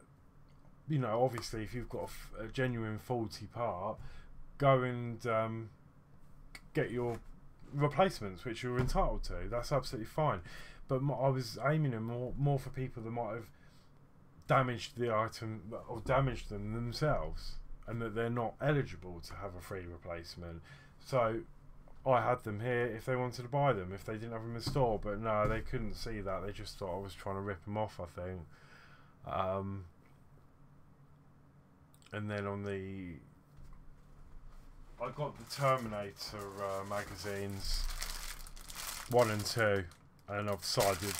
you know, obviously if you've got a genuine faulty part, go and get your replacements, which you're entitled to. That's absolutely fine. But I was aiming them more for people that might have damaged the item or damaged them themselves, and that they're not eligible to have a free replacement. So I had them here if they wanted to buy them, if they didn't have them in store. But no, they couldn't see that. They just thought I was trying to rip them off, I think. And then on the I got the Terminator magazines 1 and 2, and I've decided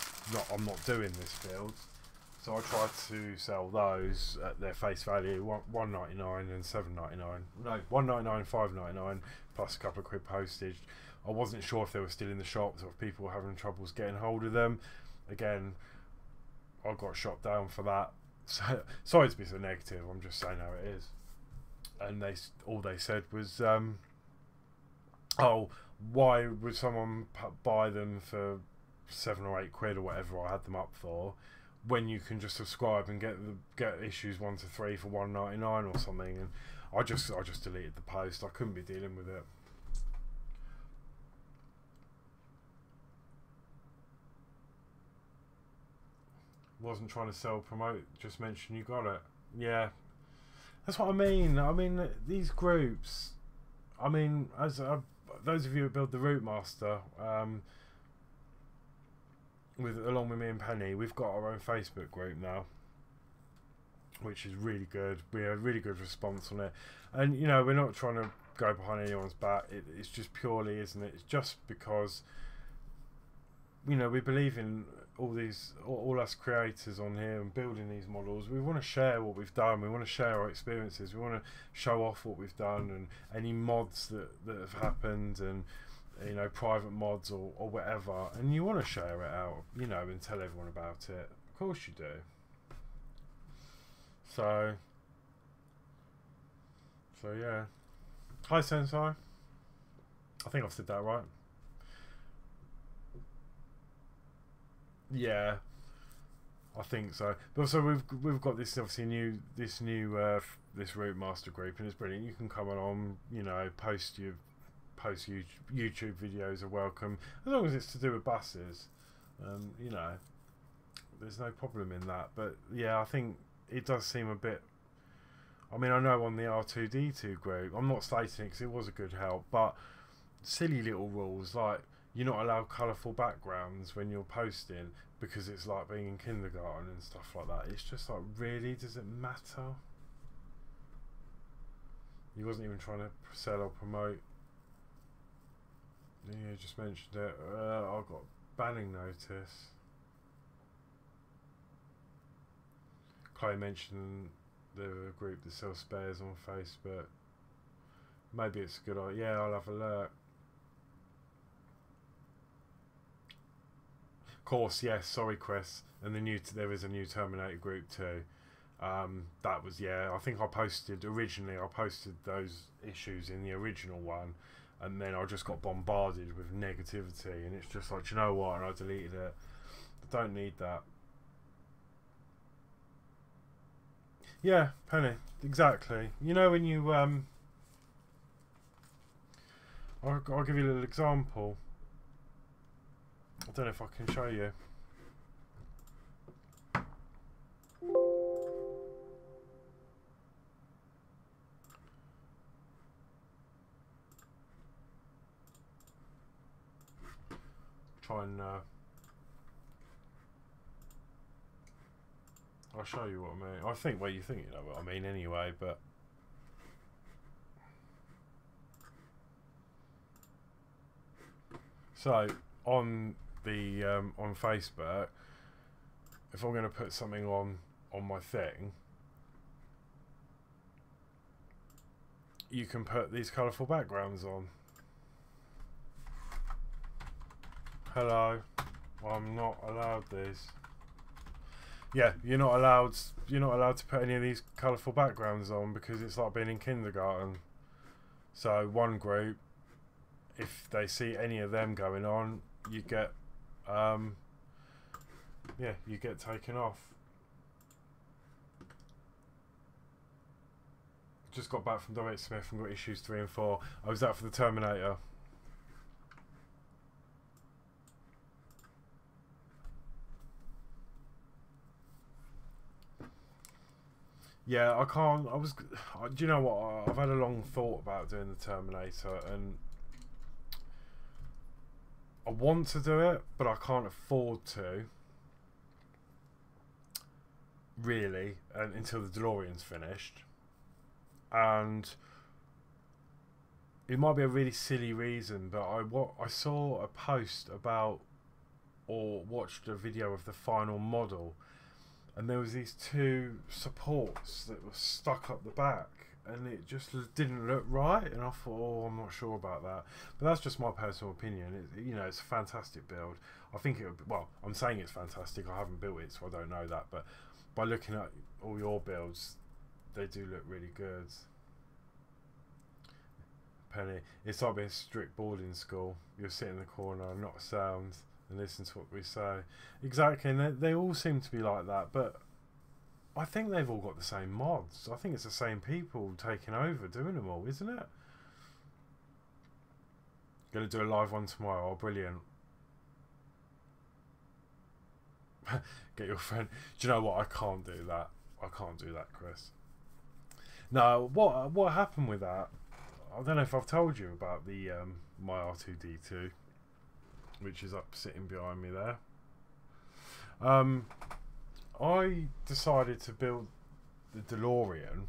I'm not doing this build. So I tried to sell those at their face value, $1.99 and $7.99. No, $1.99, $5.99 plus a couple of quid postage. I wasn't sure if they were still in the shops or if people were having troubles getting hold of them. Again, I got shot down for that. So sorry to be so negative. I'm just saying how it is. And all they said was, "Oh, why would someone buy them for 7 or 8 quid or whatever I had them up for, when you can just subscribe and get issues 1 to 3 for $1.99 or something?" And I just deleted the post. I couldn't be dealing with it. Wasn't trying to sell, promote, just mention you got it. Yeah, that's what I mean. I mean, these groups, I mean, as those of you who build the Route Master, along with me and Penny, we've got our own Facebook group now, which is really good. We had a really good response on it, and you know, we're not trying to go behind anyone's back. It's just purely, isn't it? It's just because, you know, we believe in all us creators on here and building these models. We want to share what we've done. We want to share our experiences. We want to show off what we've done and any mods that have happened, and you know, private mods or whatever, and you want to share it out, you know, and tell everyone about it. Of course you do. So yeah. Hi Sensei. I think I've said that right. Yeah, I think so. But so we've got this obviously this Route Master group, and it's brilliant. You can come along, you know, post YouTube videos are welcome, as long as it's to do with buses. You know, there's no problem in that. But yeah, I think it does seem a bit, I mean, I know on the R2D2 group, I'm not stating it because it was a good help, but silly little rules like you're not allowed colourful backgrounds when you're posting, because it's like being in kindergarten and stuff like that. It's just like, really, does it matter? He wasn't even trying to sell or promote. Yeah, just mentioned it. I got banning notice. Chloe mentioned the group that sells spares on Facebook. Maybe it's a good idea. Yeah, I'll have a look. Of course, yes. Sorry, Chris. And there is a new Terminator group too. That was, yeah. I think I posted those issues in the original one, and then I just got bombarded with negativity, and it's just like, do you know what? And I deleted it. I don't need that. Yeah, Penny, exactly. You know, when you I'll give you a little example. I don't know if I can show you. Try and I'll show you what I mean. I think, well, you think you know what I mean anyway, but so on the on Facebook, if I'm going to put something on my thing, you can put these colourful backgrounds on. Hello, I'm not allowed these. Yeah, you're not allowed to put any of these colourful backgrounds on, because it's like being in kindergarten. So one group, if they see any of them going on, you get yeah, you get taken off. Just got back from W. Smith and got issues 3 and 4. I was out for the Terminator. Yeah, I can't. Do you know what? I've had a long thought about doing the Terminator, and I want to do it, but I can't afford to. Really, until the DeLorean's finished. And it might be a really silly reason, but I saw a post about, or watched a video of the final model, and there was these two supports that were stuck up the back, and it just didn't look right, and I thought, oh, I'm not sure about that. But that's just my personal opinion. You know, it's a fantastic build. I think it would, well, I'm saying it's fantastic. I haven't built it, so I don't know that, but by looking at all your builds, they do look really good. Penny, it's like being strict boarding school. You'll sit in the corner, not a sound, and listen to what we say. Exactly, and they all seem to be like that, but I think they've all got the same mods. I think it's the same people taking over doing them all, isn't it? Gonna do a live one tomorrow. Oh, brilliant. Get your friend. Do you know what? I can't do that. I can't do that, Chris. No, what happened with that? I don't know if I've told you about the my R2D2, which is up sitting behind me there. I decided to build the DeLorean,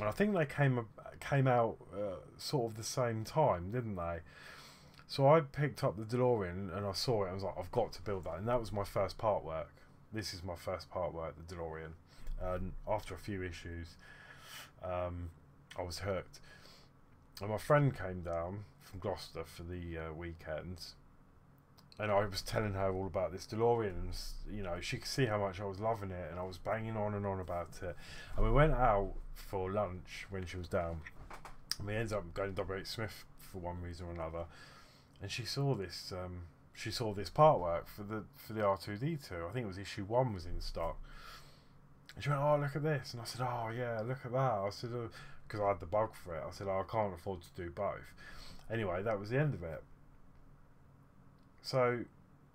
and I think they came out sort of the same time, didn't they? So I picked up the DeLorean and I saw it and I was like, I've got to build that, and that was my first part work. This is my first part work, the DeLorean. And after a few issues, I was hooked. And my friend came down from Gloucester for the weekend, and I was telling her all about this DeLorean, and you know, she could see how much I was loving it, and I was banging on and on about it. And we went out for lunch when she was down, and we ended up going to W.H. Smith for one reason or another. And she saw this part work for the R2D2. I think it was issue 1 was in stock. And she went, "Oh, look at this," and I said, "Oh yeah, look at that." I said, because I had the bug for it. I said, "Oh, I can't afford to do both." Anyway, that was the end of it. So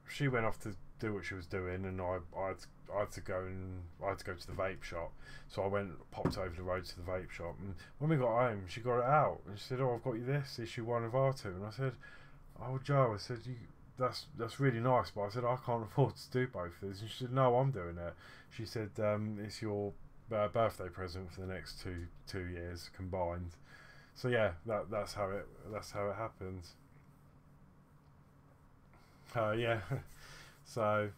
she went off to do what she was doing, and I had to go to the vape shop. So I popped over the road to the vape shop, and when we got home, she got it out and she said, "Oh, I've got you this issue 1 of R2," and I said, "Oh, Joe," I said, that's really nice, but I said, I can't afford to do both of these. And she said, "No, I'm doing it." She said, "It's your birthday present for the next two years combined." So yeah, that's how it happened. Yeah. So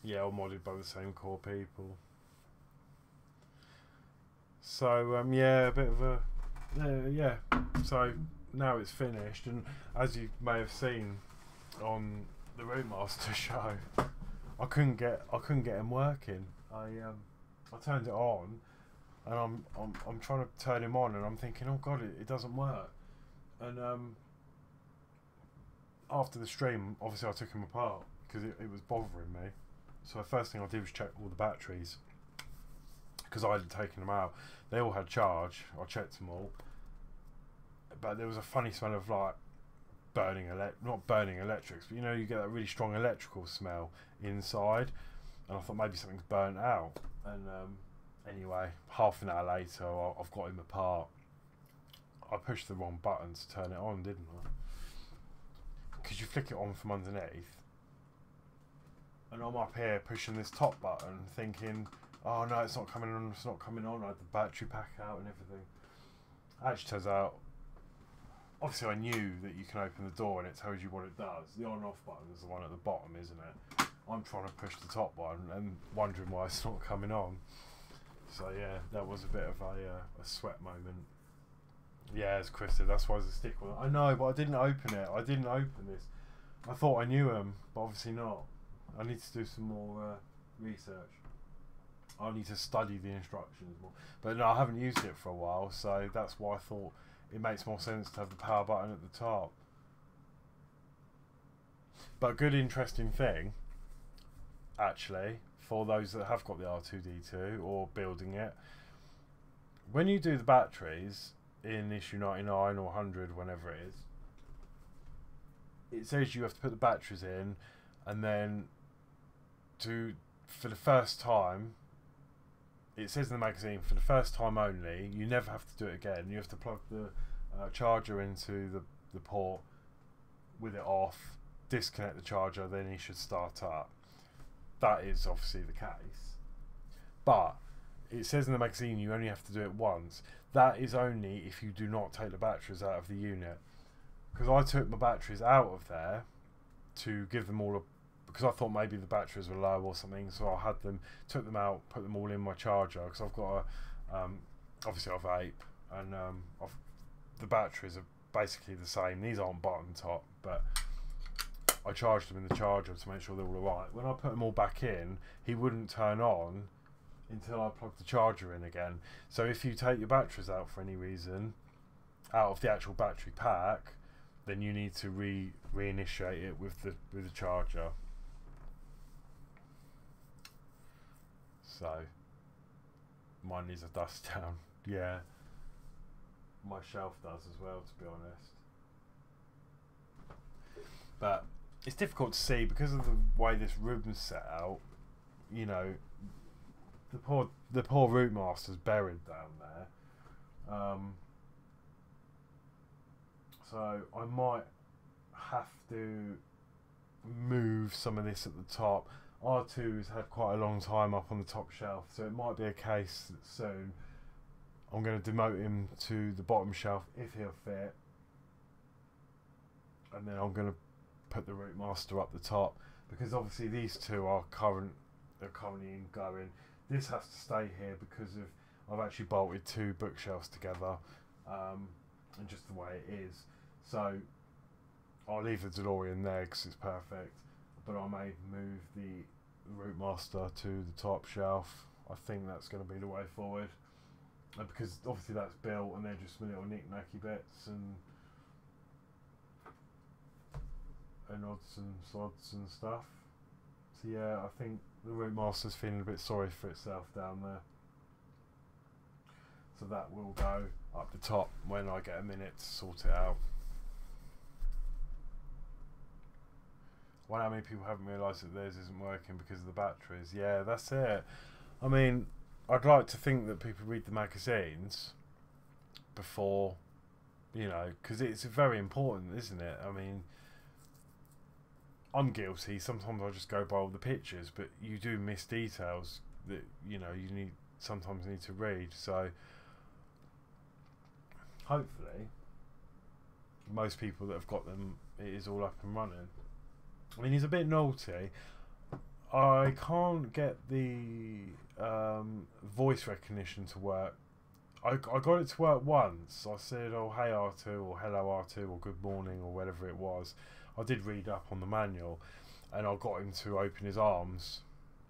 yeah, all modded by the same core people. So yeah, a bit of a yeah. So now it's finished, and as you may have seen on the Routemasters show, I couldn't get him working. I turned it on, and I'm trying to turn him on, and I'm thinking, oh god, it doesn't work. And after the stream, obviously I took him apart because it was bothering me. So the first thing I did was check all the batteries, because I had taken them out. They all had charge. I checked them all, but there was a funny smell of like not burning electrics, but you know, you get that really strong electrical smell inside, and I thought maybe something's burnt out. And anyway, half an hour later, I've got him apart. I pushed the wrong button to turn it on, didn't I? Because you flick it on from underneath, and I'm up here pushing this top button thinking, oh no, it's not coming on, it's not coming on. I had the battery pack out and everything. Actually turns out, obviously I knew that you can open the door and it tells you what it does. The on off button is the one at the bottom, isn't it? I'm trying to push the top button and wondering why it's not coming on. So yeah, that was a bit of a sweat moment. Yeah, as Chris said, that's why there's a stick on it. I know, but I didn't open it. I didn't open this. I thought I knew him, but obviously not. I need to do some more research. I need to study the instructions more. But no, I haven't used it for a while, so that's why I thought it makes more sense to have the power button at the top. But good interesting thing, actually, for those that have got the R2D2 or building it, when you do the batteries in issue 99 or 100, whenever it is, it says you have to put the batteries in, and then for the first time, it says in the magazine, for the first time only, you never have to do it again. You have to plug the charger into the port with it off, disconnect the charger, then he should start up. That is obviously the case, but it says in the magazine you only have to do it once. that is only if you do not take the batteries out of the unit. Because I took my batteries out of there to give them all a, because I thought maybe the batteries were low or something, so I had them, took them out, put them all in my charger, because I've got a, obviously I've ape, and the batteries are basically the same. These aren't bottom top, but I charged them in the charger to make sure they're all alright. When I put them all back in, he wouldn't turn on until I plugged the charger in again. So if you take your batteries out for any reason, out of the actual battery pack, then you need to reinitiate it with the charger. So mine needs a dust down. Yeah, my shelf does as well, to be honest. But it's difficult to see because of the way this room's set out. You know, the poor root master's buried down there. So I might have to move some of this at the top. R2 has had quite a long time up on the top shelf, so it might be a case that soon I'm going to demote him to the bottom shelf if he'll fit, and then I'm going to put the root master up the top, because obviously these two are currently going. This has to stay here because of I've actually bolted two bookshelves together, and just the way it is. So I'll leave the DeLorean there because it's perfect, but I may move the root master to the top shelf. I think that's going to be the way forward, because obviously that's built and they're just little knick-knacky bits and odds and sods and stuff. So yeah, I think the root master's feeling a bit sorry for itself down there, so that will go up the top when I get a minute to sort it out. Well, how many people haven't realised that theirs isn't working because of the batteries? Yeah, that's it. I mean, I'd like to think that people read the magazines before, you know, because it's very important, isn't it? I mean, I'm guilty. Sometimes I just go by all the pictures, but you do miss details that, you know, you sometimes need to read. So hopefully most people that have got them, it is all up and running. I mean, he's a bit naughty. I can't get the voice recognition to work. I got it to work once. I said, oh, hey R2, or hello R2, or good morning, or whatever it was. I did read up on the manual, and I got him to open his arms.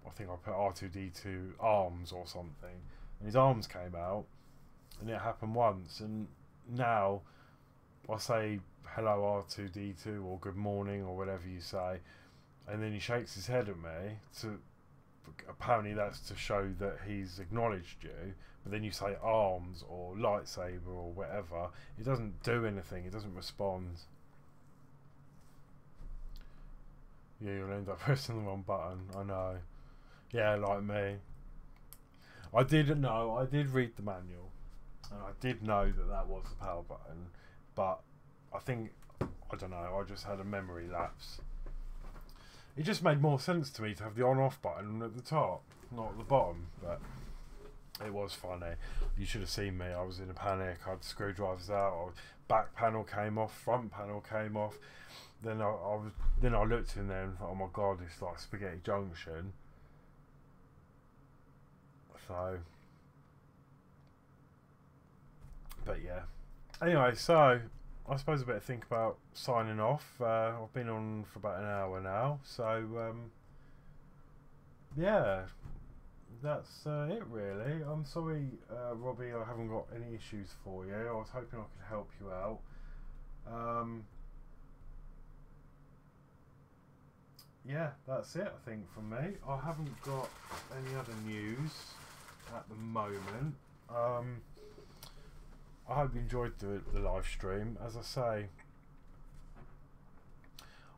I think I put R2D2 arms or something, and his arms came out, and it happened once. And now I say hello R2D2 or good morning or whatever you say, and then he shakes his head at me. To apparently that's to show that he's acknowledged you. But then you say arms or lightsaber or whatever, it doesn't do anything. It doesn't respond. Yeah, you'll end up pressing the wrong button. I know. Yeah, like me. I did read the manual, and I did know that that was the power button, but I think, I don't know, I just had a memory lapse. It just made more sense to me to have the on-off button at the top, not at the bottom, but it was funny. You should have seen me. I was in a panic. I had the screwdrivers out. Back panel came off, front panel came off. Then I looked in there and thought, oh my god, it's like spaghetti junction. So, but yeah. Anyway, so I suppose I better think about signing off. I've been on for about an hour now, so yeah, that's it really. I'm sorry, Robbie, I haven't got any issues for you. I was hoping I could help you out. Yeah, that's it, I think, from me. I haven't got any other news at the moment. I hope you enjoyed the live stream. As I say,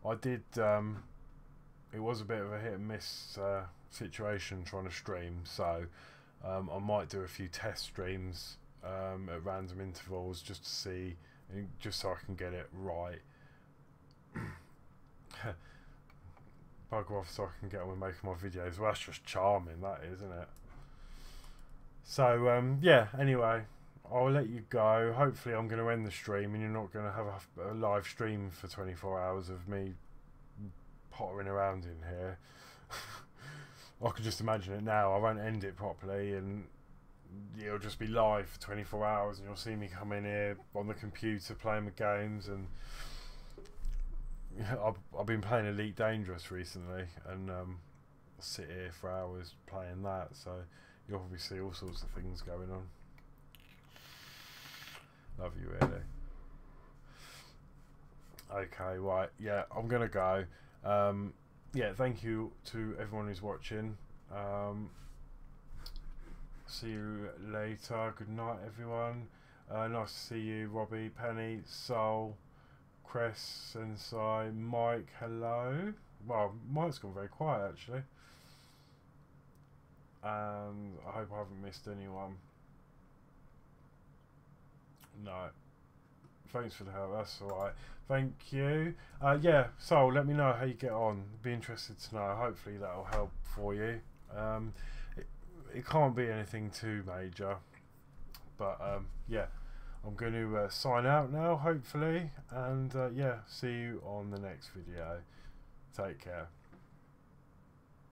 I did. It was a bit of a hit and miss situation trying to stream, so I might do a few test streams at random intervals just to see, just so I can get it right. Bugger off so I can get on with making my videos. Well, that's just charming, that is, isn't it? So yeah. Anyway. I'll let you go. Hopefully I'm going to end the stream and you're not going to have a live stream for 24 hours of me pottering around in here. I can just imagine it now. I won't end it properly and it'll just be live for 24 hours and you'll see me come in here on the computer playing my games. And I've been playing Elite Dangerous recently, and I sit here for hours playing that, so you'll probably see all sorts of things going on. Love you, really. Okay, right, yeah, I'm gonna go. Yeah, thank you to everyone who's watching. See you later. Good night, everyone. Nice to see you, Robbie, Penny, Soul, Cress, Sensei, Mike, hello. Well, Mike's gone very quiet actually. And I hope I haven't missed anyone. No. Thanks for the help, that's alright. Thank you. Yeah, so let me know how you get on. Be interested to know. Hopefully that'll help for you. It can't be anything too major. But yeah, I'm going to sign out now, hopefully. And yeah, see you on the next video. Take care.